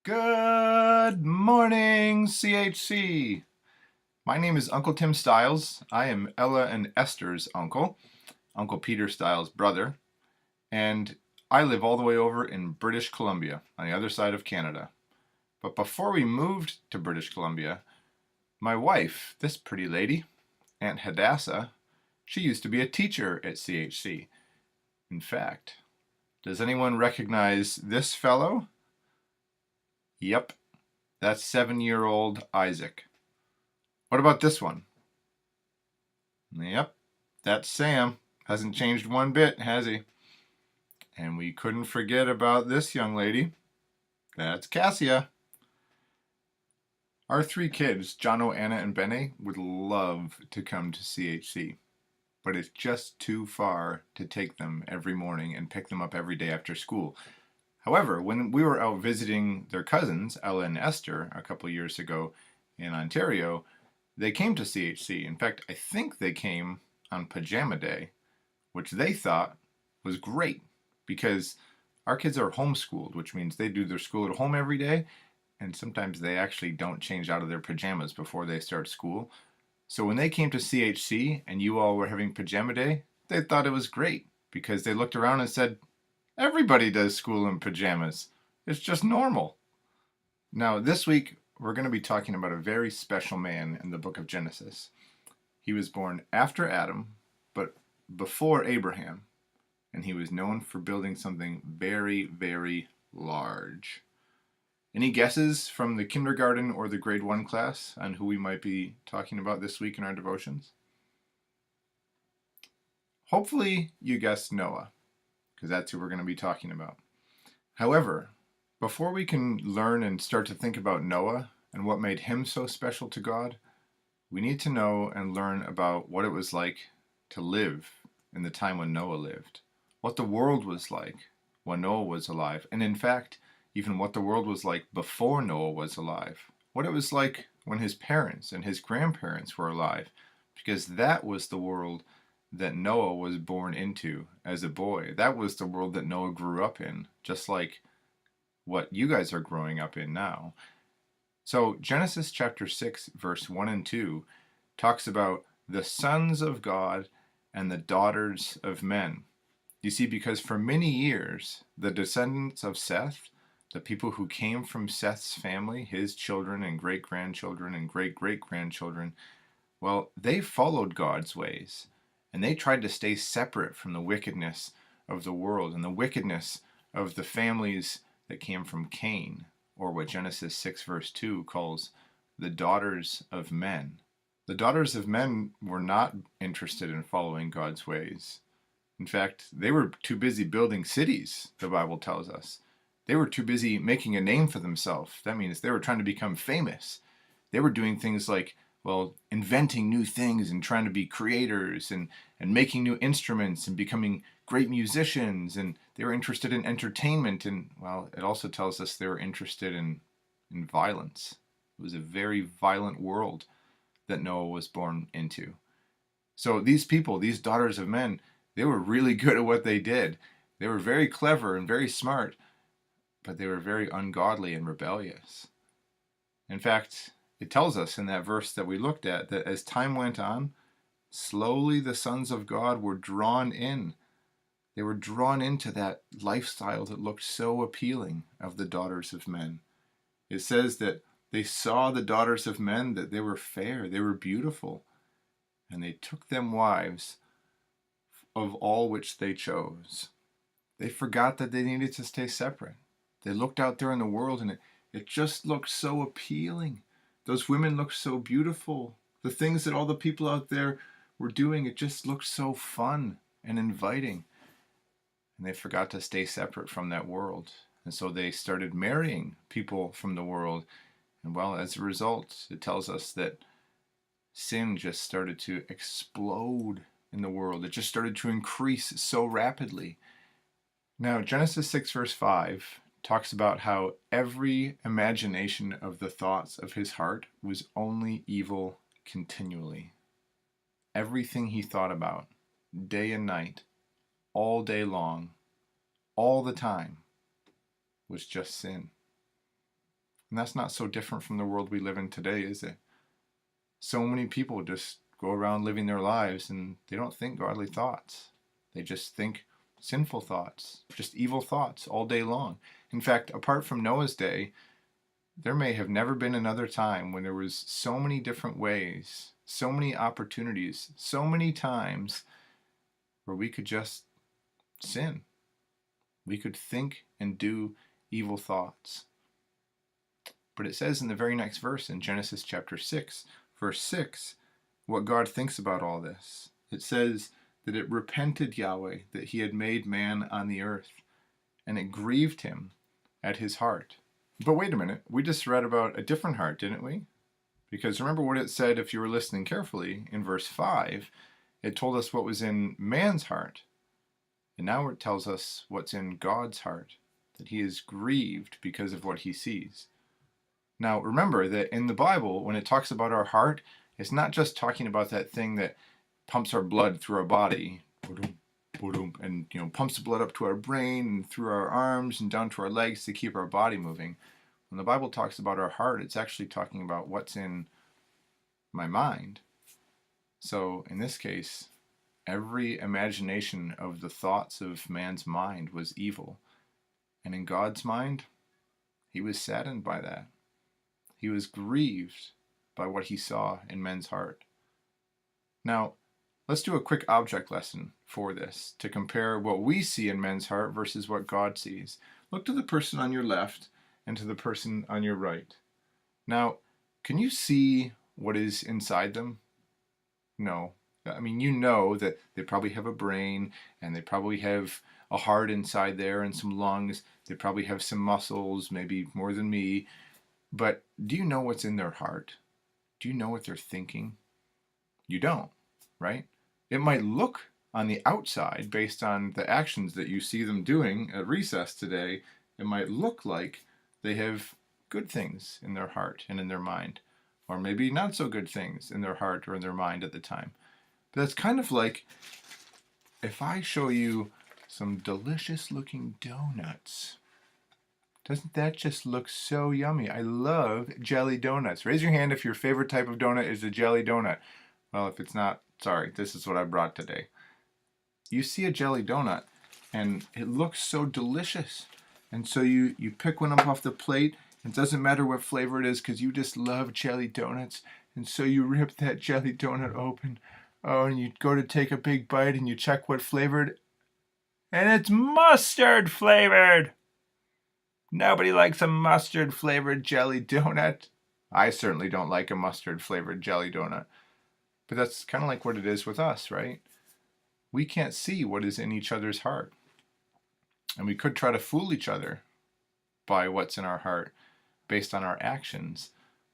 Good morning, CHC. My name is Uncle Tim Stiles. I am Ella and Esther's uncle, Uncle Peter Stiles' brother, and I live all the way over in British Columbia, on the other side of Canada. But before we moved to British Columbia, my wife, this pretty lady, Aunt Hadassah, she used to be a teacher at CHC. In fact, does anyone recognize this fellow? Yep, that's 7-year-old Isaac. What about this one? Yep, that's Sam. Hasn't changed one bit, has he? And we couldn't forget about this young lady. That's Cassia. Our 3 kids, Jono, Anna, and Bene, would love to come to CHC, but it's just too far to take them every morning and pick them up every day after school. However, when we were out visiting their cousins, Ella and Esther, a couple years ago in Ontario, they came to CHC. In fact, I think they came on Pajama Day, which they thought was great because our kids are homeschooled, which means they do their school at home every day, and sometimes they actually don't change out of their pajamas before they start school. So when they came to CHC and you all were having Pajama Day, they thought it was great because they looked around and said, everybody does school in pajamas. It's just normal. Now, this week, we're going to be talking about a very special man in the book of Genesis. He was born after Adam, but before Abraham, and he was known for building something very, very large. Any guesses from the kindergarten or the grade 1 class on who we might be talking about this week in our devotions? Hopefully you guessed Noah, because that's who we're going to be talking about. However, before we can learn and start to think about Noah and what made him so special to God, we need to know and learn about what it was like to live in the time when Noah lived, what the world was like when Noah was alive, and in fact, even what the world was like before Noah was alive, what it was like when his parents and his grandparents were alive, because that was the world that Noah was born into as a boy. That was the world that Noah grew up in, just like what you guys are growing up in now. So Genesis chapter 6, verse 1 and 2 talks about the sons of God and the daughters of men. You see, because for many years, the descendants of Seth, the people who came from Seth's family, his children and great-grandchildren and great-great-grandchildren, well, they followed God's ways, and they tried to stay separate from the wickedness of the world and the wickedness of the families that came from Cain, or what Genesis 6 verse 2 calls the daughters of men. The daughters of men were not interested in following God's ways. In fact, they were too busy building cities, the Bible tells us. They were too busy making a name for themselves. That means they were trying to become famous. They were doing things like, well, inventing new things and trying to be creators and making new instruments and becoming great musicians, and they were interested in entertainment, and, well, it also tells us they were interested in violence. It was a very violent world that Noah was born into. So these people, these daughters of men, they were really good at what they did. They were very clever and very smart, but they were very ungodly and rebellious. In fact, it tells us in that verse that we looked at that as time went on, slowly the sons of God were drawn in. They were drawn into that lifestyle that looked so appealing of the daughters of men. It says that they saw the daughters of men, that they were fair, they were beautiful, and they took them wives of all which they chose. They forgot that they needed to stay separate. They looked out there in the world and it just looked so appealing. Those women looked so beautiful. The things that all the people out there were doing, it just looked so fun and inviting. And they forgot to stay separate from that world. And so they started marrying people from the world. And well, as a result, it tells us that sin just started to explode in the world. It just started to increase so rapidly. Now, Genesis 6 verse 5 talks about how every imagination of the thoughts of his heart was only evil continually. Everything he thought about, day and night, all day long, all the time, was just sin. And that's not so different from the world we live in today, is it? So many people just go around living their lives and they don't think godly thoughts. They just think sinful thoughts, just evil thoughts all day long. In fact, apart from Noah's day, there may have never been another time when there was so many different ways, so many opportunities, so many times where we could just sin. We could think and do evil thoughts. But it says in the very next verse in Genesis chapter 6, verse 6, what God thinks about all this. It says that it repented Yahweh that he had made man on the earth, and it grieved him at his heart. But wait a minute, we just read about a different heart, didn't we? Because remember what it said, if you were listening carefully, in verse 5, it told us what was in man's heart. And now it tells us what's in God's heart, that he is grieved because of what he sees. Now remember that in the Bible, when it talks about our heart, it's not just talking about that thing that pumps our blood through our body, and pumps the blood up to our brain and through our arms and down to our legs to keep our body moving. When the Bible talks about our heart, it's actually talking about what's in my mind. So in this case, every imagination of the thoughts of man's mind was evil. And in God's mind, he was saddened by that. He was grieved by what he saw in men's heart. Now, let's do a quick object lesson for this to compare what we see in men's heart versus what God sees. Look to the person on your left and to the person on your right. Now, can you see what is inside them? No. I mean, you know that they probably have a brain and they probably have a heart inside there and some lungs. They probably have some muscles, maybe more than me. But do you know what's in their heart? Do you know what they're thinking? You don't, right? It might look on the outside, based on the actions that you see them doing at recess today, it might look like they have good things in their heart and in their mind, or maybe not so good things in their heart or in their mind at the time. But that's kind of like if I show you some delicious looking donuts. Doesn't that just look so yummy? I love jelly donuts. Raise your hand if your favorite type of donut is a jelly donut. Well, if it's not, sorry, this is what I brought today. You see a jelly donut and it looks so delicious. And so you pick one up off the plate. It doesn't matter what flavor it is because you just love jelly donuts. And so you rip that jelly donut open. Oh, and you go to take a big bite and you check what flavored. And it's mustard flavored. Nobody likes a mustard flavored jelly donut. I certainly don't like a mustard flavored jelly donut. But that's kind of like what it is with us, right? We can't see what is in each other's heart. And we could try to fool each other by what's in our heart based on our actions.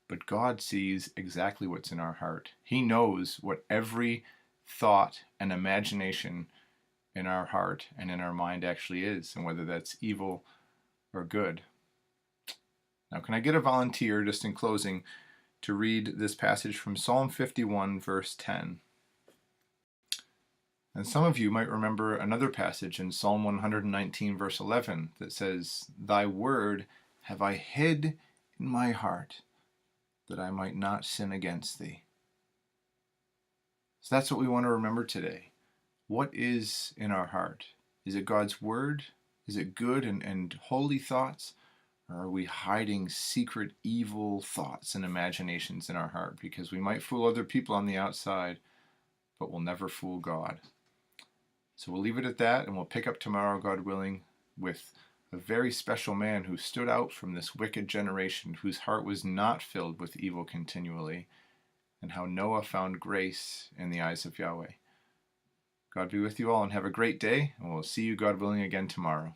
But God sees exactly what's in our heart. He knows what every thought and imagination in our heart and in our mind actually is, and whether that's evil or good. Now, can I get a volunteer, just in closing, to read this passage from Psalm 51, verse 10? And some of you might remember another passage in Psalm 119, verse 11, that says, "Thy word have I hid in my heart, that I might not sin against thee." So that's what we want to remember today. What is in our heart? Is it God's word? Is it good and holy thoughts? Or are we hiding secret evil thoughts and imaginations in our heart? Because we might fool other people on the outside, but we'll never fool God. So we'll leave it at that, and we'll pick up tomorrow, God willing, with a very special man who stood out from this wicked generation, whose heart was not filled with evil continually, and how Noah found grace in the eyes of Yahweh. God be with you all, and have a great day, and we'll see you, God willing, again tomorrow.